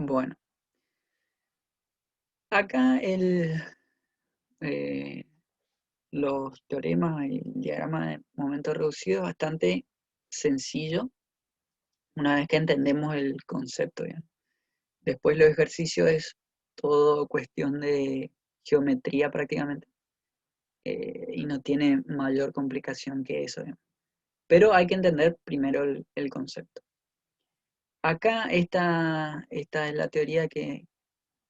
Bueno, acá eh, los teoremas y el diagrama de momento reducido es bastante sencillo una vez que entendemos el concepto, ¿ya? Después los ejercicios es todo cuestión de geometría prácticamente, y no tiene mayor complicación que eso, ¿ya? Pero hay que entender primero el concepto. Acá esta es la teoría que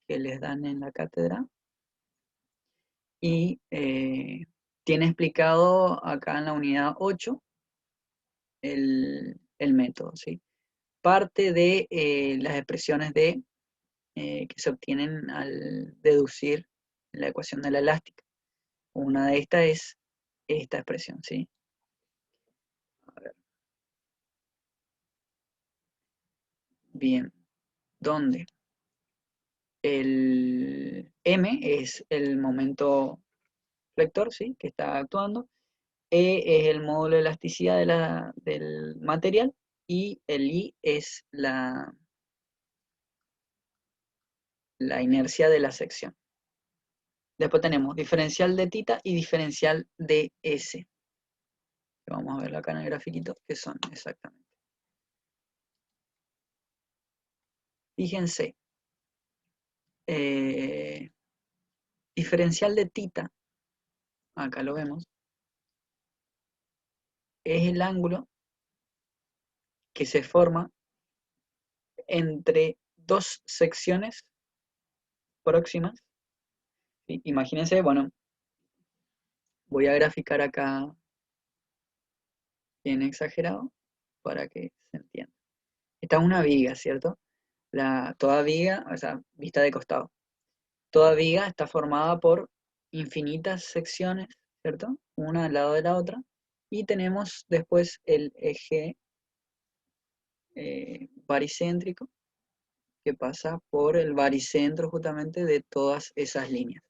les dan en la cátedra y tiene explicado acá en la unidad 8 el método, ¿sí? Parte de las expresiones que se obtienen al deducir la ecuación de la elástica. Una de estas es esta expresión, ¿sí? A ver, bien, ¿dónde? El M es el momento vector, ¿sí? Que está actuando. E es el módulo de elasticidad del material y el I es la inercia de la sección. Después tenemos diferencial de tita y diferencial de S. Vamos a verlo acá en el grafiquito, que son exactamente. Fíjense, eh, diferencial de tita, acá lo vemos, es el ángulo que se forma entre dos secciones próximas. ¿Sí? Imagínense, bueno, voy a graficar acá bien exagerado para que se entienda. Esta es una viga, ¿cierto? Toda viga, o sea, vista de costado. Toda viga está formada por infinitas secciones, ¿cierto? Una al lado de la otra. Y tenemos después el eje baricéntrico que pasa por el baricentro justamente de todas esas líneas.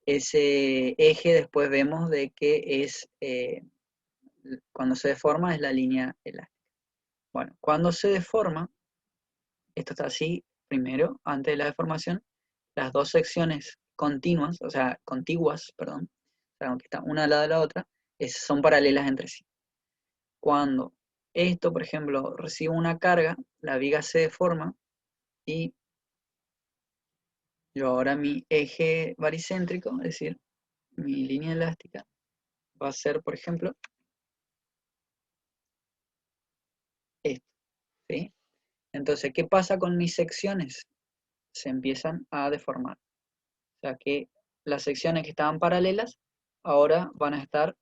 Ese eje después vemos de que cuando se deforma es la línea elástica. Bueno, cuando se deforma, esto está así primero, antes de la deformación, las dos secciones continuas, o sea, contiguas, perdón, o sea, aunque están una al lado de la otra, son paralelas entre sí. Cuando esto, por ejemplo, recibe una carga, la viga se deforma y yo ahora mi eje baricéntrico, es decir, mi línea elástica, va a ser, por ejemplo, esto, ¿sí? Entonces, ¿qué pasa con mis secciones? Se empiezan a deformar. O sea que las secciones que estaban paralelas ahora van a estar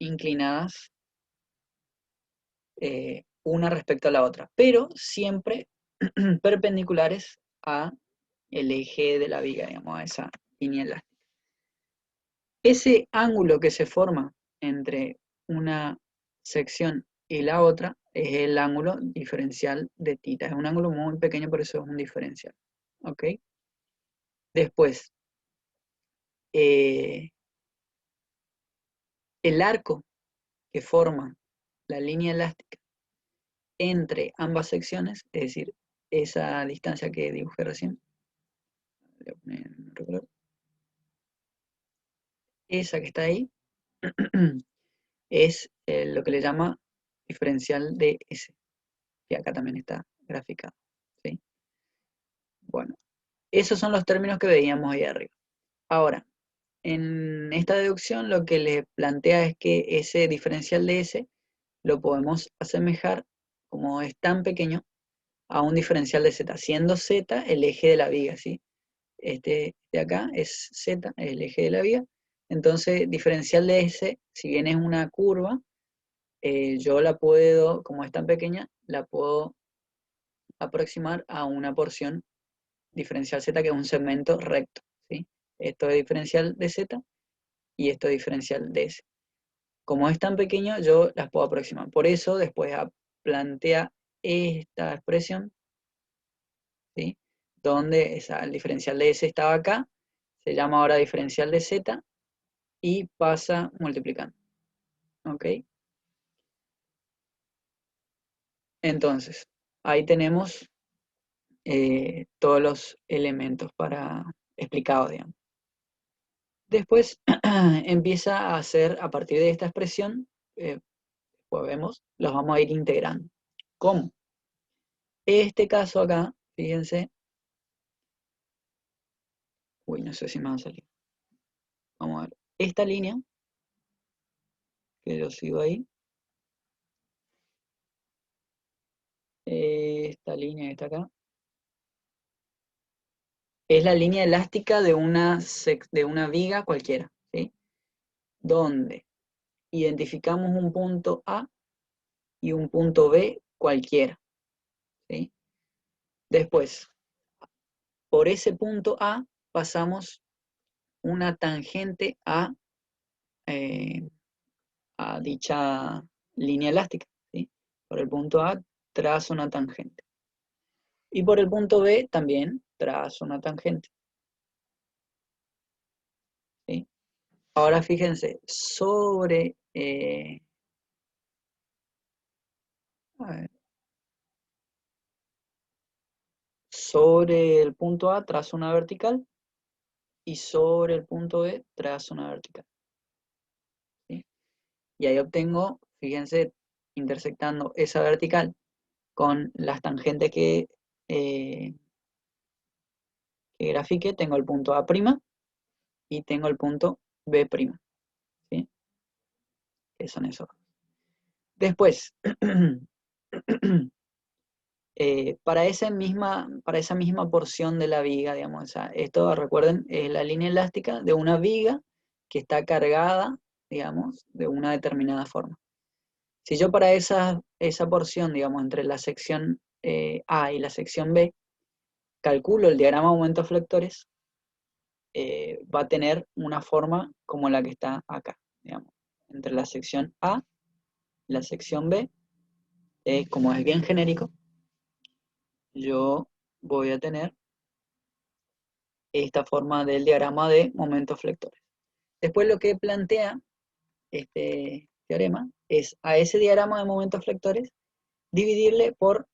inclinadas una respecto a la otra, pero siempre perpendiculares a el eje de la viga, digamos, a esa línea elástica. Ese ángulo que se forma entre una sección y la otra es el ángulo diferencial de tita. Es un ángulo muy pequeño, por eso es un diferencial. ¿Ok? Después, eh, el arco que forma la línea elástica entre ambas secciones, es decir, esa distancia que dibujé recién, esa que está ahí, es lo que le llama diferencial de S, que acá también está graficado, ¿sí? Bueno, esos son los términos que veíamos ahí arriba. Ahora, en esta deducción lo que le plantea es que ese diferencial de S lo podemos asemejar, como es tan pequeño, a un diferencial de Z, siendo Z el eje de la viga, ¿sí? Este de acá es Z, el eje de la viga. Entonces, diferencial de S, si bien es una curva, yo la puedo, como es tan pequeña, la puedo aproximar a una porción diferencial Z, que es un segmento recto, ¿sí? Esto es diferencial de Z y esto es diferencial de S. Como es tan pequeño, yo las puedo aproximar. Por eso, después plantea esta expresión, ¿sí? Donde el diferencial de S estaba acá, se llama ahora diferencial de Z y pasa multiplicando. ¿Ok? Entonces, ahí tenemos todos los elementos para explicados, digamos. Después empieza a hacer, a partir de esta expresión, pues vemos, los vamos a ir integrando. ¿Cómo? Este caso acá, fíjense, uy, no sé si me va a salir. Vamos a ver, esta línea, que yo sigo ahí, esta línea que está acá, es la línea elástica de una viga cualquiera, ¿sí? Donde identificamos un punto A y un punto B cualquiera, ¿sí? Después, por ese punto A pasamos una tangente eh, a dicha línea elástica, ¿sí? Por el punto A trazo una tangente. Y por el punto B también trazo una tangente, ¿sí? Ahora fíjense, a ver, sobre el punto A trazo una vertical y sobre el punto B trazo una vertical, ¿sí? Y ahí obtengo, fíjense, intersectando esa vertical con las tangentes eh, que grafique, tengo el punto A' y tengo el punto B', ¿sí? Que son esos. Después, para esa misma porción de la viga, digamos, o sea, esto recuerden, es la línea elástica de una viga que está cargada, digamos, de una determinada forma. Si yo para esa porción, digamos, entre la sección A y la sección B, calculo el diagrama de momentos flectores, va a tener una forma como la que está acá, digamos, entre la sección A y la sección B, como es bien genérico, yo voy a tener esta forma del diagrama de momentos flectores. Después lo que plantea este teorema es a ese diagrama de momentos flectores dividirle por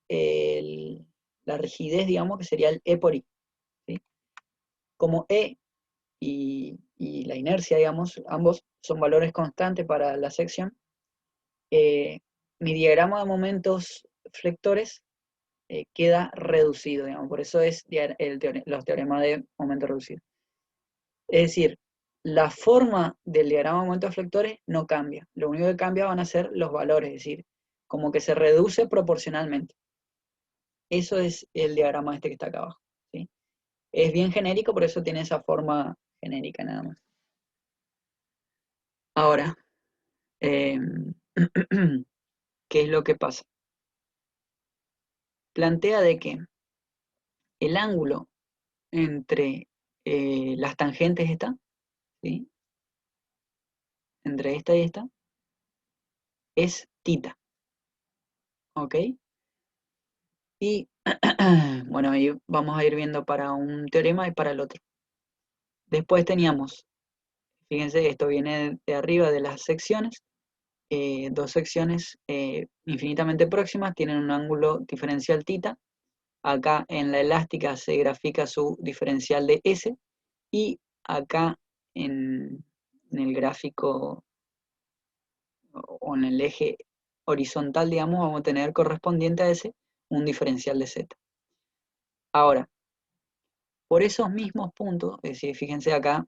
la rigidez, digamos, que sería el E por I, ¿sí? Como E y la inercia, digamos, ambos son valores constantes para la sección, mi diagrama de momentos flectores queda reducido, digamos, por eso es los teoremas de momento reducido. Es decir, la forma del diagrama de momentos flectores no cambia, lo único que cambia van a ser los valores, es decir, como que se reduce proporcionalmente. Eso es el diagrama este que está acá abajo, ¿sí? Es bien genérico, por eso tiene esa forma genérica nada más. Ahora, eh, ¿qué es lo que pasa? Plantea de que el ángulo entre las tangentes está, ¿sí? Entre esta y esta, es tita, ¿ok? Y bueno, ahí vamos a ir viendo para un teorema y para el otro. Después teníamos, fíjense, esto viene de arriba de las secciones, dos secciones infinitamente próximas tienen un ángulo diferencial tita. Acá en la elástica se grafica su diferencial de S y acá en el gráfico o en el eje horizontal, digamos, vamos a tener correspondiente a ese un diferencial de Z. Ahora, por esos mismos puntos, es decir, fíjense acá,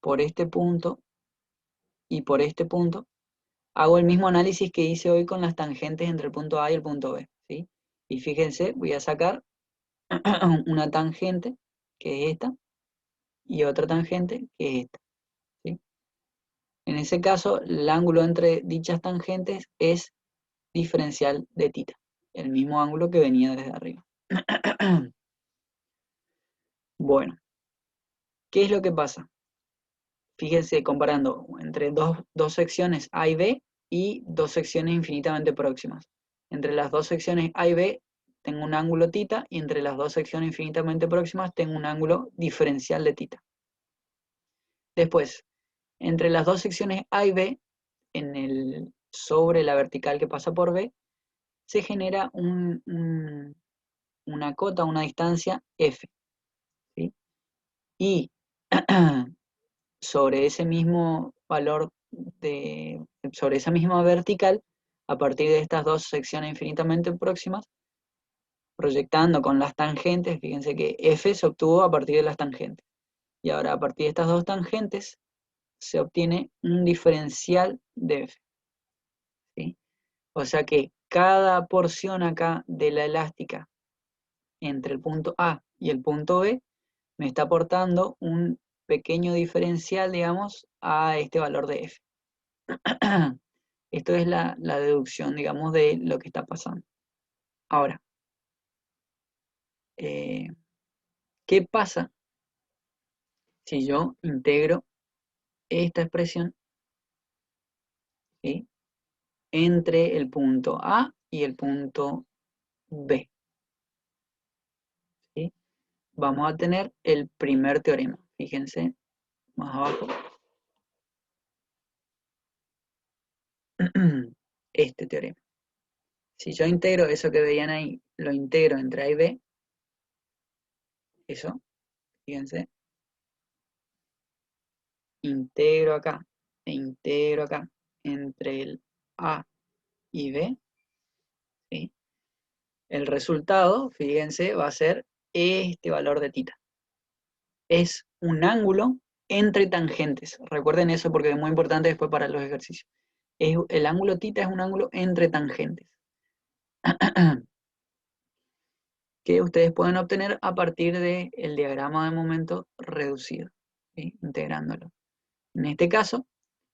por este punto y por este punto, hago el mismo análisis que hice hoy con las tangentes entre el punto A y el punto B, ¿sí? Y fíjense, voy a sacar una tangente, que es esta, y otra tangente, que es esta, ¿sí? En ese caso, el ángulo entre dichas tangentes es diferencial de tita, el mismo ángulo que venía desde arriba. Bueno, ¿qué es lo que pasa? Fíjense, comparando entre dos secciones A y B y dos secciones infinitamente próximas. Entre las dos secciones A y B tengo un ángulo tita y entre las dos secciones infinitamente próximas tengo un ángulo diferencial de tita. Después, entre las dos secciones A y B, sobre la vertical que pasa por B, se genera una cota, una distancia f, ¿sí? Y sobre ese mismo valor sobre esa misma vertical, a partir de estas dos secciones infinitamente próximas, proyectando con las tangentes, fíjense que f se obtuvo a partir de las tangentes. Y ahora a partir de estas dos tangentes se obtiene un diferencial de f, ¿sí? O sea que cada porción acá de la elástica entre el punto A y el punto B me está aportando un pequeño diferencial, digamos, a este valor de f. Esto es la deducción, digamos, de lo que está pasando. Ahora, ¿qué pasa si yo integro esta expresión, ¿sí?, entre el punto A y el punto B? ¿Sí? Vamos a tener el primer teorema. Fíjense, más abajo. Este teorema. Si yo integro eso que veían ahí, lo integro entre A y B, eso, fíjense, integro acá e integro acá entre el A y B, ¿sí? El resultado, fíjense, va a ser este valor de tita. Es un ángulo entre tangentes. Recuerden eso porque es muy importante después para los ejercicios. El ángulo tita es un ángulo entre tangentes que ustedes pueden obtener a partir del diagrama de momento reducido, ¿sí?, integrándolo. En este caso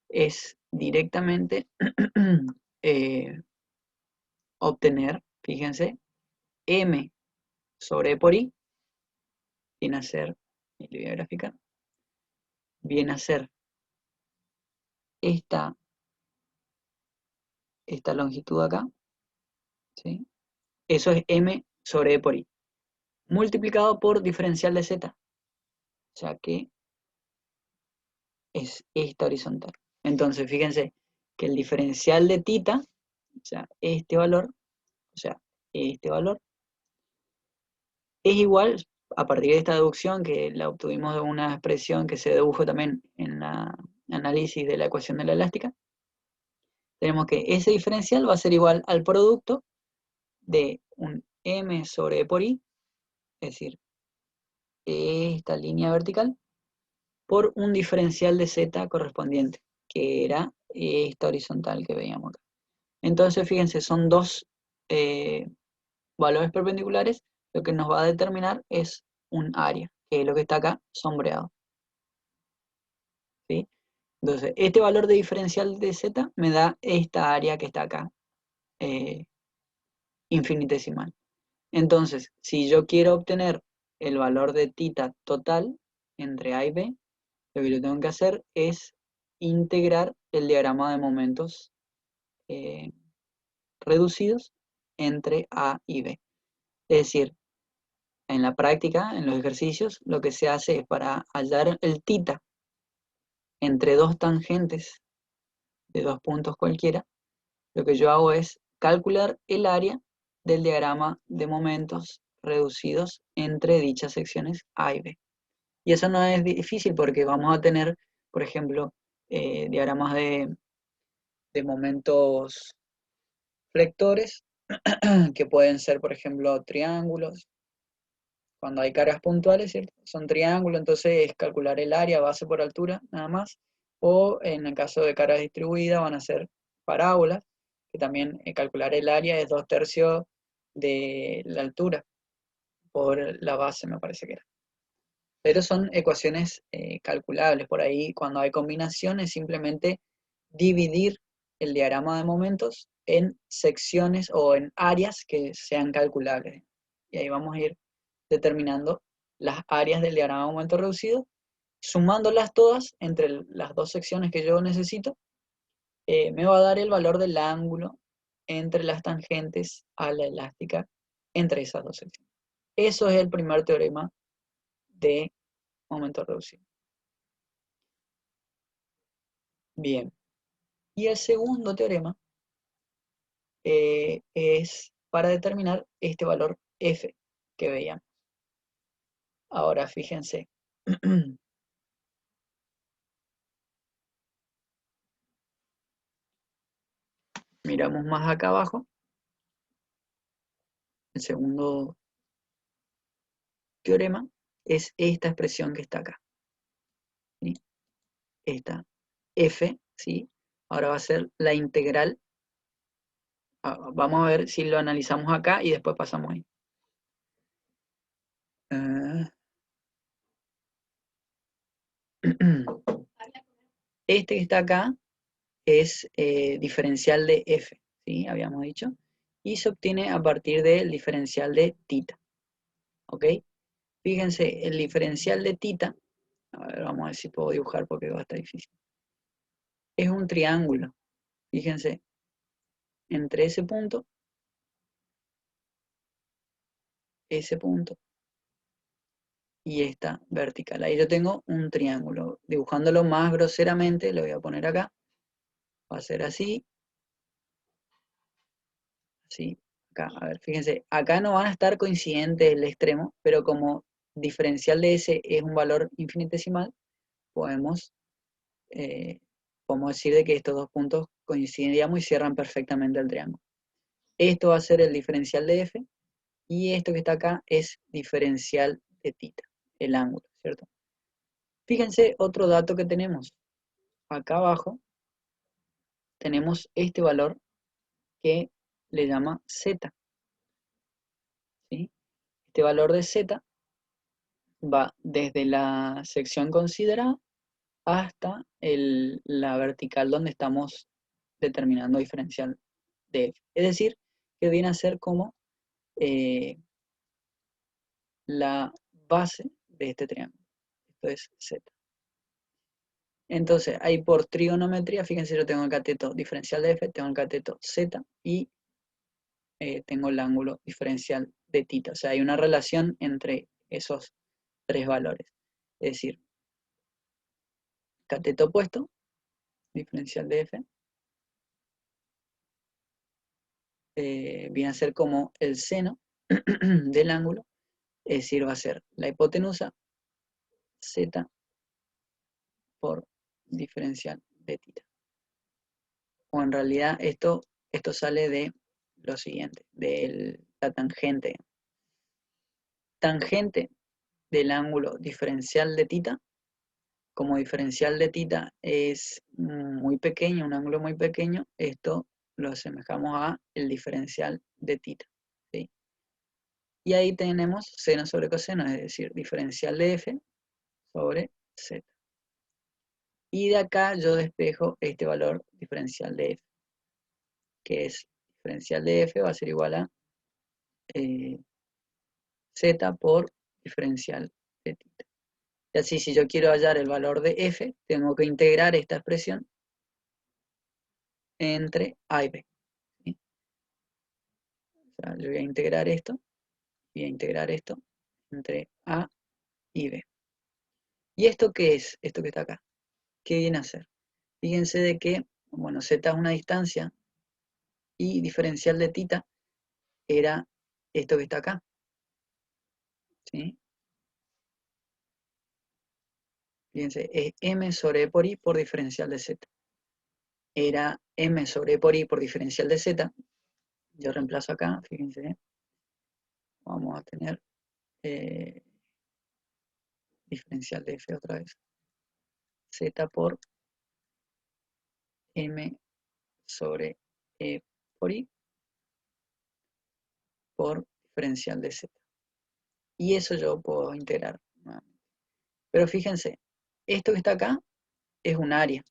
es directamente obtener, fíjense, m sobre E por I, viene a ser, y le voy a graficar, viene a ser esta longitud acá, ¿sí? Eso es m sobre E por I, multiplicado por diferencial de z, o sea que es esta horizontal. Entonces, fíjense que el diferencial de tita, o sea, este valor, o sea, este valor, es igual, a partir de esta deducción, que la obtuvimos de una expresión que se dedujo también en la análisis de la ecuación de la elástica, tenemos que ese diferencial va a ser igual al producto de un m sobre E por I, es decir, esta línea vertical, por un diferencial de z correspondiente, que era esta horizontal que veíamos acá. Entonces, fíjense, son dos valores perpendiculares, lo que nos va a determinar es un área, que es lo que está acá sombreado, ¿sí? Entonces, este valor de diferencial de z me da esta área que está acá, infinitesimal. Entonces, si yo quiero obtener el valor de tita total entre A y B, lo que yo tengo que hacer es integrar el diagrama de momentos reducidos entre A y B. Es decir, en la práctica, en los ejercicios, lo que se hace es para hallar el tita entre dos tangentes de dos puntos cualquiera, lo que yo hago es calcular el área del diagrama de momentos reducidos entre dichas secciones A y B. Y eso no es difícil porque vamos a tener, por ejemplo, diagramas de momentos flectores, que pueden ser, por ejemplo, triángulos. Cuando hay cargas puntuales, ¿cierto?, son triángulos, entonces es calcular el área base por altura, nada más. O en el caso de cargas distribuidas van a ser parábolas, que también calcular el área es 2/3 de la altura por la base, me parece que era. Pero son ecuaciones calculables. Por ahí, cuando hay combinaciones, simplemente dividir el diagrama de momentos en secciones o en áreas que sean calculables. Y ahí vamos a ir determinando las áreas del diagrama de momento reducido, sumándolas todas entre las dos secciones que yo necesito, me va a dar el valor del ángulo entre las tangentes a la elástica entre esas dos secciones. Eso es el primer teorema de momento reducido. Bien. Y el segundo teorema es para determinar este valor f que veíamos. Ahora fíjense, miramos más acá abajo, el segundo teorema es esta expresión que está acá, ¿sí? Esta f, ¿sí? Ahora va a ser la integral. Vamos a ver si lo analizamos acá y después pasamos ahí. Este que está acá es diferencial de f, ¿sí? Habíamos dicho. Y se obtiene a partir del diferencial de tita. ¿Ok? Fíjense, el diferencial de tita, a ver, vamos a ver si puedo dibujar porque va a estar difícil. Es un triángulo. Fíjense, entre ese punto y esta vertical. Ahí yo tengo un triángulo. Dibujándolo más groseramente, lo voy a poner acá. Va a ser así. Así. Acá, a ver, fíjense. Acá no van a estar coincidentes el extremo, pero como diferencial de S es un valor infinitesimal, podemos, podemos decir de que estos dos puntos coinciden, digamos, y cierran perfectamente el triángulo. Esto va a ser el diferencial de F, y esto que está acá es diferencial de tita, el ángulo, ¿cierto? Fíjense otro dato que tenemos. Acá abajo tenemos este valor que le llama Z, ¿sí? Este valor de Z va desde la sección considerada hasta la vertical donde estamos determinando diferencial de F. Es decir, que viene a ser como la base de este triángulo. Esto es Z. Entonces, ahí por trigonometría, fíjense, yo tengo el cateto diferencial de F, tengo el cateto Z y tengo el ángulo diferencial de tita. O sea, hay una relación entre esos tres valores. Es decir, cateto opuesto, diferencial de F, viene a ser como el seno del ángulo, es decir, va a ser la hipotenusa Z por diferencial de tita. O en realidad esto sale de lo siguiente, de la tangente. Tangente del ángulo diferencial de tita, como diferencial de tita es muy pequeño, un ángulo muy pequeño, esto lo asemejamos a el diferencial de tita, ¿sí? Y ahí tenemos seno sobre coseno, es decir, diferencial de f sobre z. Y de acá yo despejo este valor diferencial de f, que es diferencial de f va a ser igual a z por diferencial de tita. Y así, si yo quiero hallar el valor de f, tengo que integrar esta expresión entre a y b, ¿sí? O sea, yo voy a integrar esto, voy a integrar esto entre a y b. ¿Y esto qué es? Esto que está acá. ¿Qué viene a ser? Fíjense de que, bueno, z es una distancia y diferencial de tita era esto que está acá, ¿sí? Fíjense, es m sobre e por i por diferencial de z. Era m sobre e por diferencial de z. Yo reemplazo acá, fíjense, vamos a tener diferencial de f otra vez. Z por m sobre e por i por diferencial de z. Y eso yo puedo integrar nuevamente. Pero fíjense, esto que está acá es un área.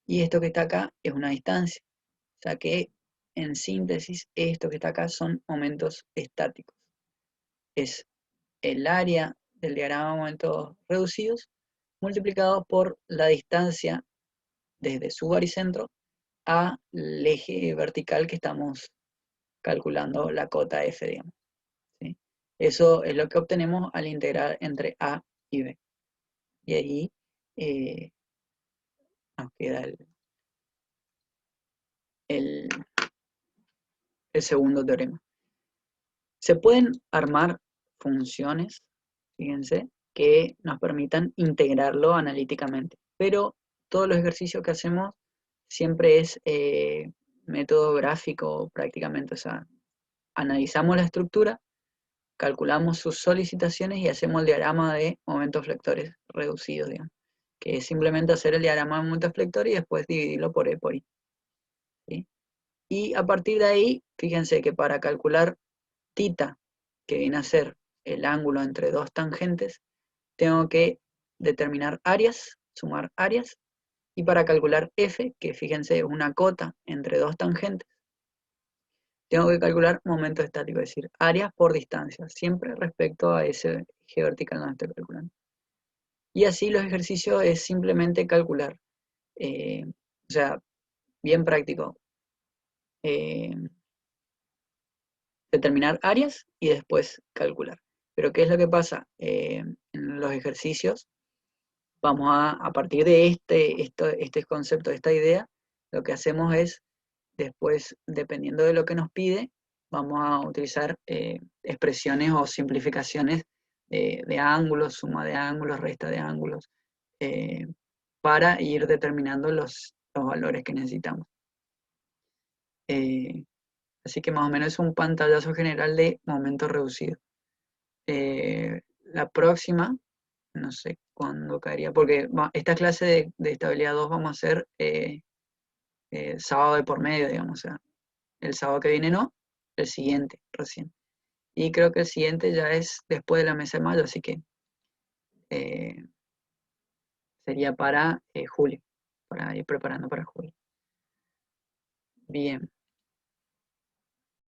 Y esto que está acá es una distancia. O sea que, en síntesis, esto que está acá son momentos estáticos. Es el área del diagrama de momentos reducidos multiplicado por la distancia desde su baricentro al eje vertical que estamos calculando la cota F, digamos, ¿sí? Eso es lo que obtenemos al integrar entre A y B. Y ahí nos queda el el segundo teorema. Se pueden armar funciones, fíjense, que nos permitan integrarlo analíticamente, pero todos los ejercicios que hacemos siempre es método gráfico prácticamente, o sea, analizamos la estructura, calculamos sus solicitaciones y hacemos el diagrama de momentos flectores reducidos, digamos, que es simplemente hacer el diagrama de momentos flectores y después dividirlo por E por I, ¿sí? Y a partir de ahí, fíjense que para calcular θ, que viene a ser el ángulo entre dos tangentes, tengo que determinar áreas, sumar áreas, y para calcular F, que fíjense es una cota entre dos tangentes, tengo que calcular momento estático, es decir, áreas por distancia, siempre respecto a ese eje vertical donde estoy calculando. Y así los ejercicios es simplemente calcular, o sea, bien práctico, eh, determinar áreas y después calcular. Pero ¿qué es lo que pasa? En los ejercicios vamos a partir de este concepto, de esta idea, lo que hacemos es, después, dependiendo de lo que nos pide, vamos a utilizar expresiones o simplificaciones de ángulos, suma de ángulos, resta de ángulos, eh, para ir determinando los valores que necesitamos. Así que más o menos es un pantallazo general de momento reducido. La próxima, no sé cuándo caería, porque esta clase de estabilidad 2 vamos a hacer sábado de por medio, digamos, o sea, el sábado que viene no, el siguiente recién. Y creo que el siguiente ya es después de la mesa de mayo, así que eh, sería para julio, para ir preparando para julio. Bien.